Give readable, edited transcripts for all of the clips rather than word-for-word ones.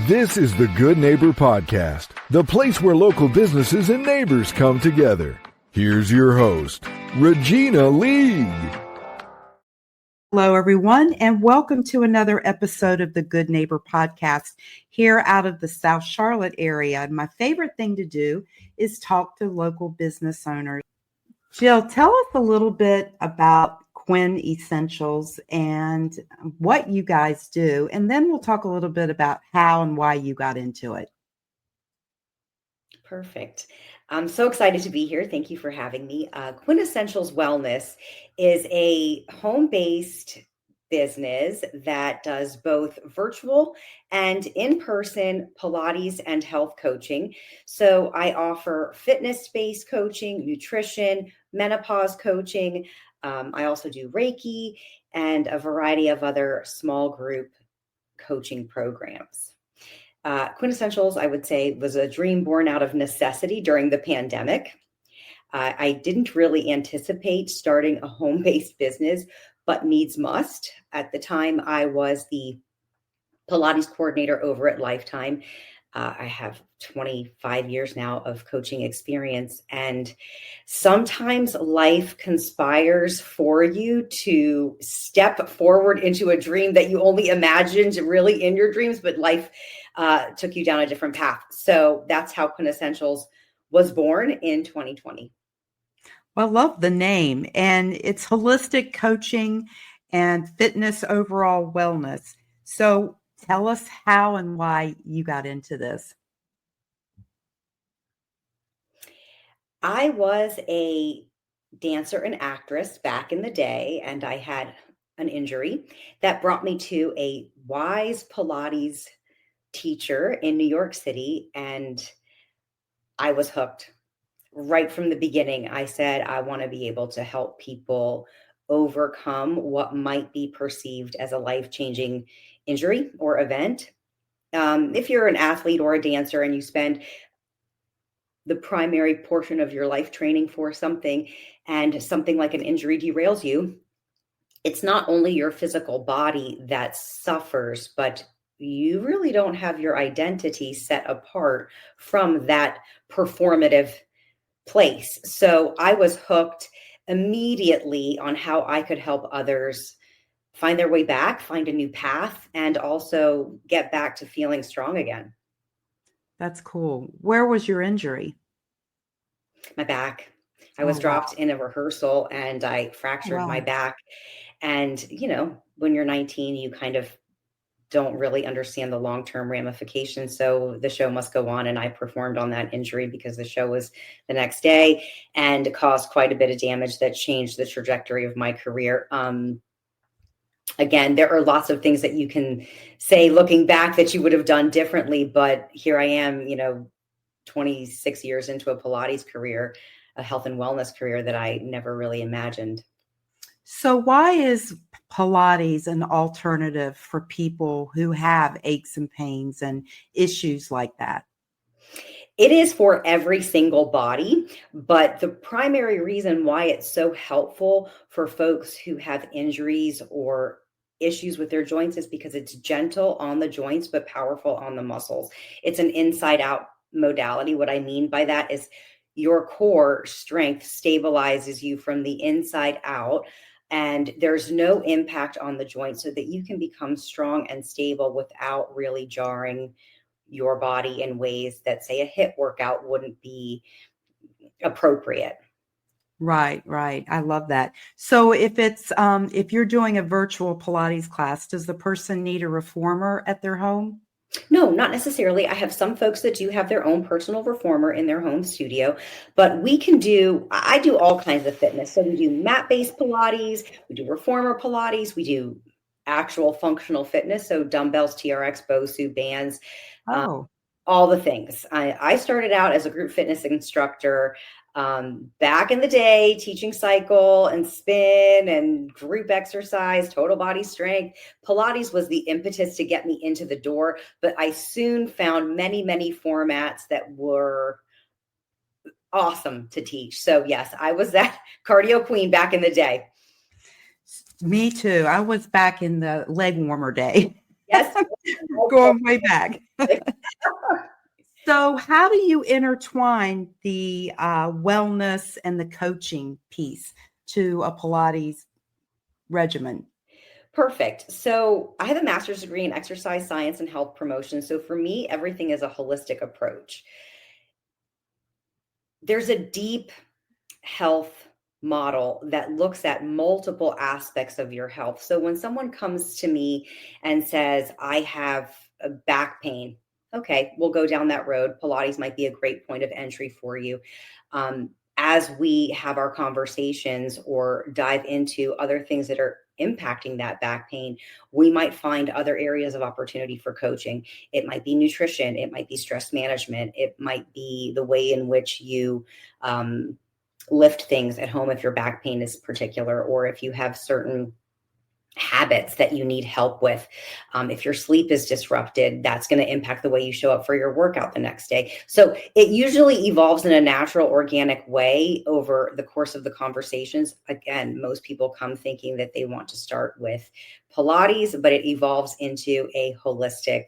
This is the Good Neighbor Podcast, the place where local businesses and neighbors come together. Here's your host, Regina League. Hello, everyone, and welcome to another episode of the Good Neighbor Podcast here out of the South Charlotte area. And my favorite thing to do is talk to local business owners. Jill, tell us a little bit about QuinnEssentials and what you guys do, and then we'll talk a little bit about how and why you got into it. Perfect. I'm so excited to be here. Thank you for having me. QuinnEessentials Wellness is a home-based business that does both virtual and in-person Pilates and health coaching. So I offer fitness-based coaching, nutrition, menopause coaching. I also do Reiki and a variety of other small group coaching programs. QuinnEssentials, I would say, was a dream born out of necessity during the pandemic. I didn't really anticipate starting a home-based business, but needs must. At the time, I was the Pilates coordinator over at Lifetime. I have 25 years now of coaching experience, and sometimes life conspires for you to step forward into a dream that you only imagined really in your dreams, but life took you down a different path. So that's how QuinnEssentials was born in 2020. Well, I love the name, and it's holistic coaching and fitness overall wellness. So tell us how and why you got into this. I was a dancer and actress back in the day, and I had an injury that brought me to a wise Pilates teacher in New York City, and I was hooked. Right from the beginning, I said, I want to be able to help people overcome what might be perceived as a life-changing injury or event. If you're an athlete or a dancer and you spend the primary portion of your life training for something and something like an injury derails you, it's not only your physical body that suffers, but you really don't have your identity set apart from that performative place. So I was hooked immediately on how I could help others find their way back, find a new path, and also get back to feeling strong again. That's cool. Where was your injury? My back. I was dropped in a rehearsal and I fractured my back. And, when you're 19, you kind of don't really understand the long-term ramifications. So the show must go on. And I performed on that injury because the show was the next day and caused quite a bit of damage that changed the trajectory of my career. Again, there are lots of things that you can say looking back that you would have done differently. But here I am, 26 years into a Pilates career, a health and wellness career that I never really imagined. So why is Pilates an alternative for people who have aches and pains and issues like that? It is for every single body, but the primary reason why it's so helpful for folks who have injuries or issues with their joints is because it's gentle on the joints, but powerful on the muscles. It's an inside out modality. What I mean by that is your core strength stabilizes you from the inside out, and there's no impact on the joint so that you can become strong and stable without really jarring your body in ways that, say, a HIIT workout wouldn't be appropriate. Right. I love that. So if you're doing a virtual Pilates class, does the person need a reformer at their home? No, not necessarily. I have some folks that do have their own personal reformer in their home studio, but I do all kinds of fitness. So we do mat-based Pilates, we do reformer Pilates, we do actual functional fitness. So dumbbells, TRX, BOSU, bands, all the things. I started out as a group fitness instructor back in the day, teaching cycle and spin and group exercise, total body strength. Pilates was the impetus to get me into the door, but I soon found many, many formats that were awesome to teach. So yes, I was that cardio queen back in the day. Me too. I was back in the leg warmer day. Yes. Going way back. So how do you intertwine the wellness and the coaching piece to a Pilates regimen? Perfect. So I have a master's degree in exercise science and health promotion. So for me, everything is a holistic approach. There's a deep health model that looks at multiple aspects of your health. So when someone comes to me and says, I have a back pain, okay, we'll go down that road. Pilates might be a great point of entry for you. As we have our conversations or dive into other things that are impacting that back pain, we might find other areas of opportunity for coaching. It might be nutrition, it might be stress management, it might be the way in which you lift things at home if your back pain is particular, or if you have certain habits that you need help with. If your sleep is disrupted, that's going to impact the way you show up for your workout the next day. So it usually evolves in a natural, organic way over the course of the conversations. Again, most people come thinking that they want to start with Pilates, but it evolves into a holistic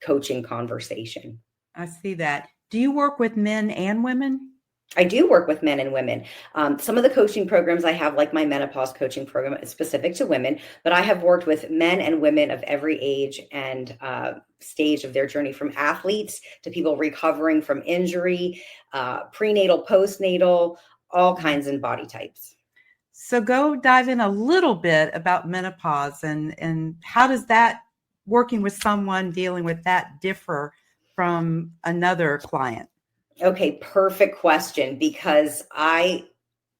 coaching conversation. I see that. Do you work with men and women? I do work with men and women. Some of the coaching programs I have, like my menopause coaching program, is specific to women, but I have worked with men and women of every age and stage of their journey, from athletes to people recovering from injury, prenatal, postnatal, all kinds and body types. So go dive in a little bit about menopause and how does that, working with someone dealing with that, differ from another client? Okay, perfect question, because I,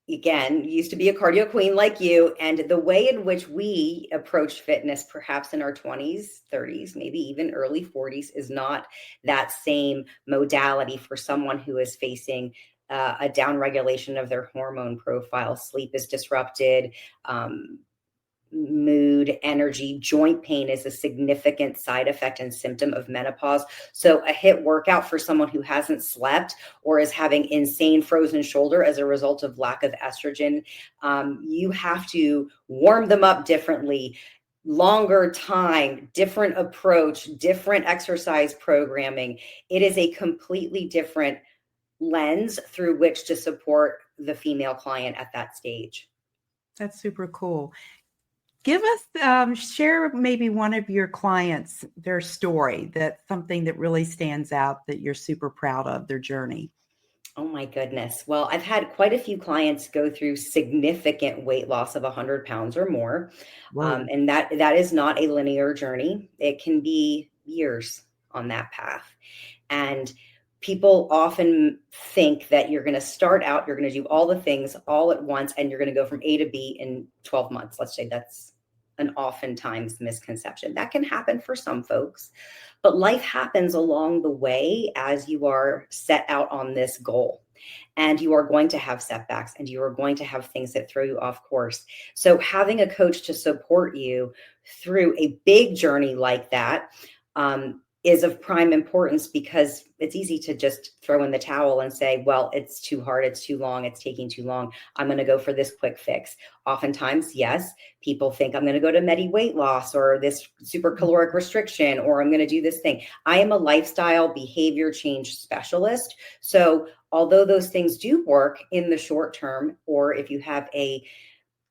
again, used to be a cardio queen like you, and the way in which we approach fitness, perhaps in our 20s, 30s, maybe even early 40s, is not that same modality for someone who is facing a downregulation of their hormone profile. Sleep is disrupted. Mood, energy, joint pain is a significant side effect and symptom of menopause. So a HIIT workout for someone who hasn't slept or is having insane frozen shoulder as a result of lack of estrogen, you have to warm them up differently, longer time, different approach, different exercise programming. It is a completely different lens through which to support the female client at that stage. That's super cool. Give us, share maybe one of your clients, their story, that's something that really stands out that you're super proud of, their journey. Oh my goodness. Well, I've had quite a few clients go through significant weight loss of 100 pounds or more. Whoa. And that is not a linear journey. It can be years on that path. And people often think that you're going to start out, you're going to do all the things all at once, and you're going to go from A to B in 12 months. Let's say that's an oftentimes misconception. That can happen for some folks, but life happens along the way as you are set out on this goal. And you are going to have setbacks and you are going to have things that throw you off course. So having a coach to support you through a big journey like that is of prime importance, because it's easy to just throw in the towel and say, well, it's too hard, it's too long, it's taking too long, I'm going to go for this quick fix. Oftentimes, yes, people think I'm going to go to Medi weight loss or this super caloric restriction, or I'm going to do this thing. I am a lifestyle behavior change specialist. So although those things do work in the short term, or if you have a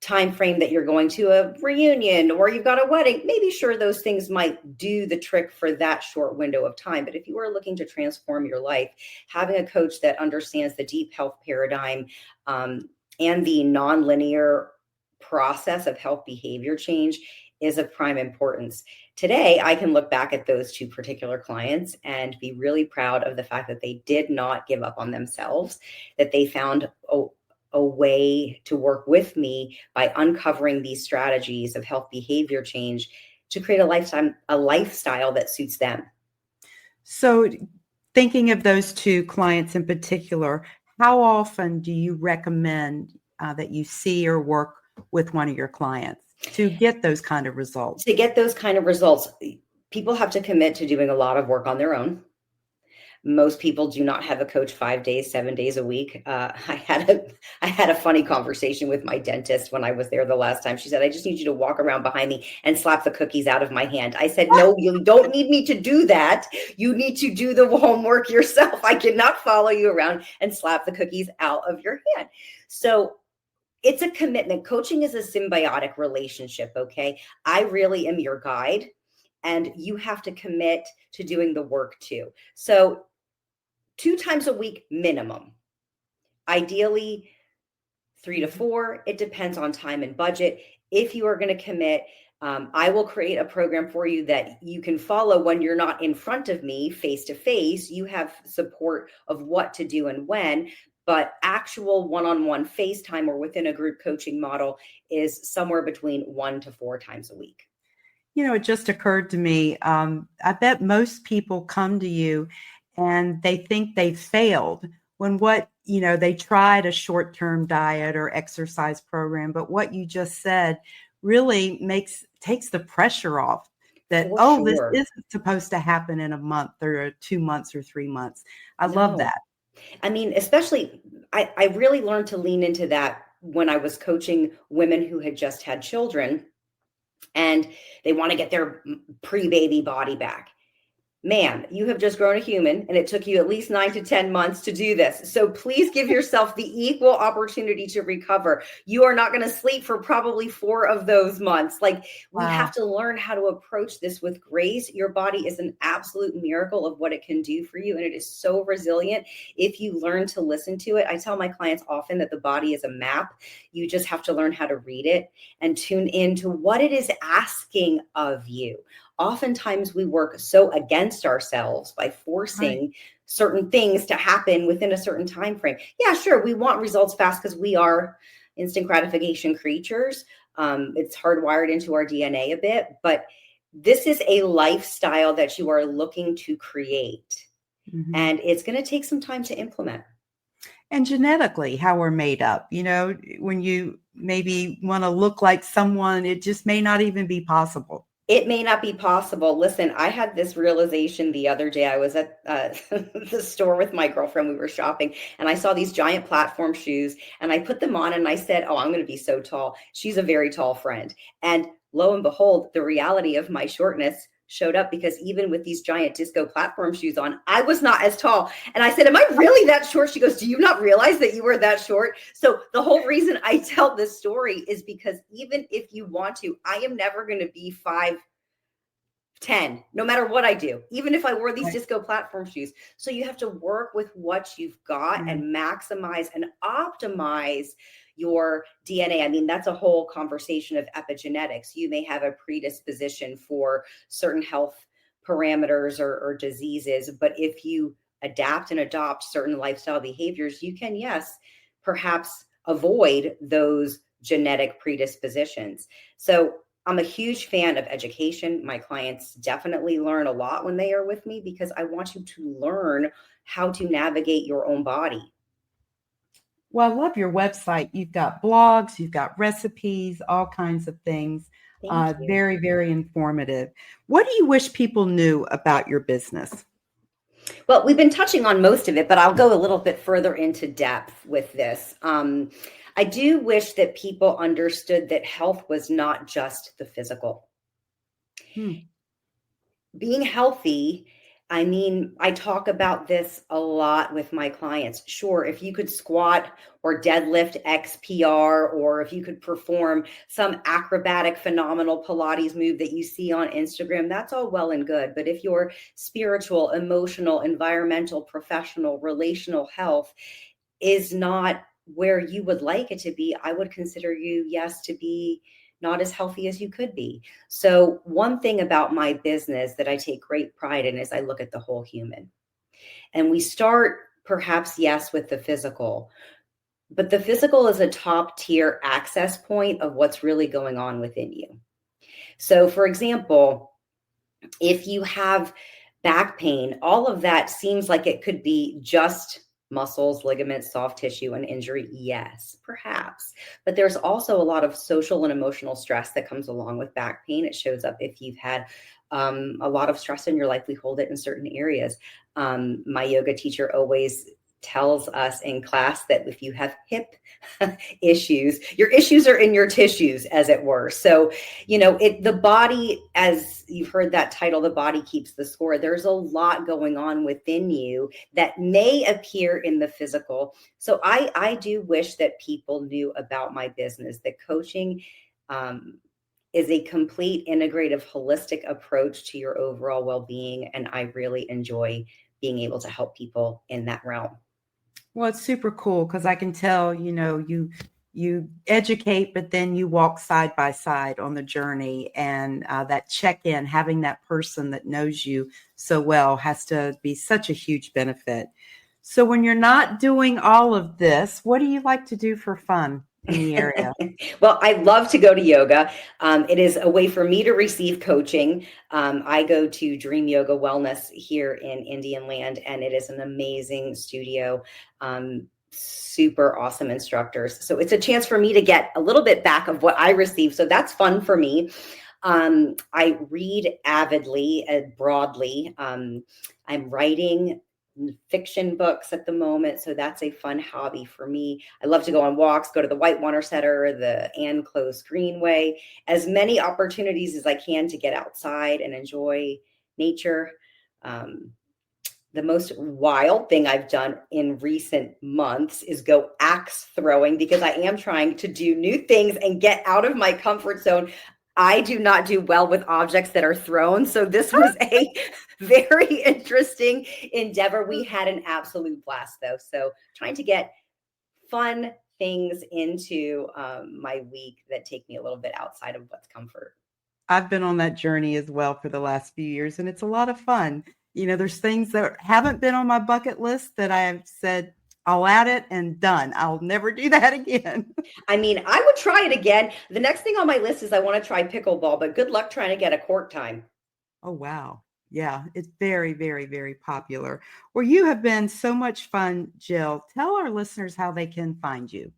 time frame that you're going to a reunion or you've got a wedding, maybe sure those things might do the trick for that short window of time. But if you are looking to transform your life, having a coach that understands the deep health paradigm and the nonlinear process of health behavior change is of prime importance. Today, I can look back at those two particular clients and be really proud of the fact that they did not give up on themselves, that they found a way to work with me by uncovering these strategies of health behavior change to create a lifestyle that suits them. So thinking of those two clients in particular, how often do you recommend that you see or work with one of your clients to get those kind of results? To get those kind of results, people have to commit to doing a lot of work on their own. Most people do not have a coach 5 days, 7 days a week. I had a funny conversation with my dentist when I was there the last time. She said, I just need you to walk around behind me and slap the cookies out of my hand. I said, no, you don't need me to do that. You need to do the homework yourself. I cannot follow you around and slap the cookies out of your hand. So it's a commitment. Coaching is a symbiotic relationship. Okay. I really am your guide, and you have to commit to doing the work too. So 2 times a week minimum, ideally 3 to 4. It depends on time and budget. If you are going to commit, I will create a program for you that you can follow when you're not in front of me face to face. You have support of what to do and when, but actual one-on-one FaceTime or within a group coaching model is somewhere between 1 to 4 times a week. It just occurred to me, I bet most people come to you and they think they failed when they tried a short-term diet or exercise program, but what you just said really takes the pressure off that, this isn't supposed to happen in a month or 2 months or 3 months. I love that. I mean, especially, I really learned to lean into that when I was coaching women who had just had children and they want to get their pre-baby body back. Man, you have just grown a human, and it took you at least 9 to 10 months to do this. So please give yourself the equal opportunity to recover. You are not going to sleep for probably 4 of those months. We have to learn how to approach this with grace. Your body is an absolute miracle of what it can do for you, and it is so resilient if you learn to listen to it. I tell my clients often that the body is a map. You just have to learn how to read it and tune into what it is asking of you. Oftentimes we work so against ourselves by forcing certain things to happen within a certain time frame. Yeah, sure, we want results fast because we are instant gratification creatures. It's hardwired into our DNA a bit, but this is a lifestyle that you are looking to create. Mm-hmm. And it's going to take some time to implement. And genetically, how we're made up, when you maybe want to look like someone, it just may not even be possible. It may not be possible. Listen, I had this realization the other day. I was at the store with my girlfriend. We were shopping and I saw these giant platform shoes and I put them on and I said, oh, I'm going to be so tall. She's a very tall friend. And lo and behold, the reality of my shortness showed up, because even with these giant disco platform shoes on, I was not as tall. And I said, am I really that short? She goes, do you not realize that you were that short? So the whole reason I tell this story is because even if you want to, I am never going to be 5'10", no matter what I do, even if I wore these disco platform shoes. So you have to work with what you've got and maximize and optimize your DNA. I mean, that's a whole conversation of epigenetics. You may have a predisposition for certain health parameters or diseases, but if you adapt and adopt certain lifestyle behaviors, you can, yes, perhaps avoid those genetic predispositions. So I'm a huge fan of education. My clients definitely learn a lot when they are with me because I want you to learn how to navigate your own body. Well, I love your website. You've got blogs, you've got recipes, all kinds of things. Very, very informative. What do you wish people knew about your business? Well, we've been touching on most of it, but I'll go a little bit further into depth with this. I do wish that people understood that health was not just the physical. Being healthy, I mean, I talk about this a lot with my clients. Sure, if you could squat or deadlift XPR, or if you could perform some acrobatic, phenomenal Pilates move that you see on Instagram, that's all well and good. But if your spiritual, emotional, environmental, professional, relational health is not where you would like it to be, I would consider you, yes, to be not as healthy as you could be. So one thing about my business that I take great pride in is I look at the whole human. And we start perhaps, yes, with the physical, but the physical is a top tier access point of what's really going on within you. So for example, if you have back pain, all of that seems like it could be just muscles, ligaments, soft tissue, and injury. Yes, perhaps. But there's also a lot of social and emotional stress that comes along with back pain. It shows up if you've had a lot of stress in your life, we hold it in certain areas. My yoga teacher always tells us in class that if you have hip issues, your issues are in your tissues, as it were. So, the body, as you've heard that title, the body keeps the score. There's a lot going on within you that may appear in the physical. So I do wish that people knew about my business, that coaching is a complete, integrative, holistic approach to your overall well-being. And I really enjoy being able to help people in that realm. Well, it's super cool because I can tell, you educate, but then you walk side by side on the journey, and that check-in, having that person that knows you so well has to be such a huge benefit. So when you're not doing all of this, what do you like to do for fun in the area? Well, I love to go to yoga. It is a way for me to receive coaching. I go to Dream Yoga Wellness here in Indian Land, and it is an amazing studio. Super awesome instructors. So it's a chance for me to get a little bit back of what I receive. So that's fun for me. I read avidly and broadly. I'm writing fiction books at the moment, so that's a fun hobby for me. I love to go on walks, go to the Whitewater Center, the Ann Close Greenway, as many opportunities as I can to get outside and enjoy nature. The most wild thing I've done in recent months is go axe throwing, because I am trying to do new things and get out of my comfort zone. I do not do well with objects that are thrown. So this was a very interesting endeavor. We had an absolute blast, though. So trying to get fun things into my week that take me a little bit outside of what's comfort. I've been on that journey as well for the last few years, and it's a lot of fun. There's things that haven't been on my bucket list that I have said, I'll add it and done. I'll never do that again. I mean, I would try it again. The next thing on my list is I want to try pickleball, but good luck trying to get a court time. Oh, wow. Yeah, it's very, very, very popular. Well, you have been so much fun, Jill. Tell our listeners how they can find you.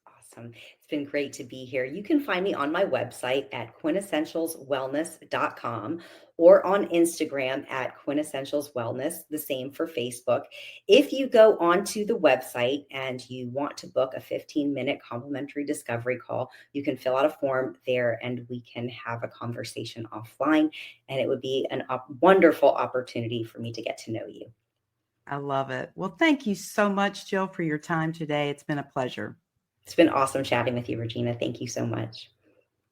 Awesome. It's been great to be here. You can find me on my website at QuinnEssentialsWellness.com or on Instagram at QuinnEssentials Wellness, the same for Facebook. If you go onto the website and you want to book a 15-minute complimentary discovery call, you can fill out a form there and we can have a conversation offline. And it would be a wonderful opportunity for me to get to know you. I love it. Well, thank you so much, Jill, for your time today. It's been a pleasure. It's been awesome chatting with you, Regina. Thank you so much.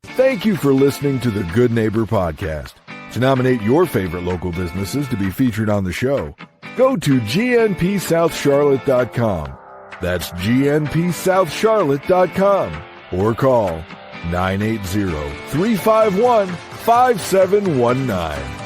Thank you for listening to the Good Neighbor Podcast. To nominate your favorite local businesses to be featured on the show, go to gnpsouthcharlotte.com. That's gnpsouthcharlotte.com or call 980-351-5719.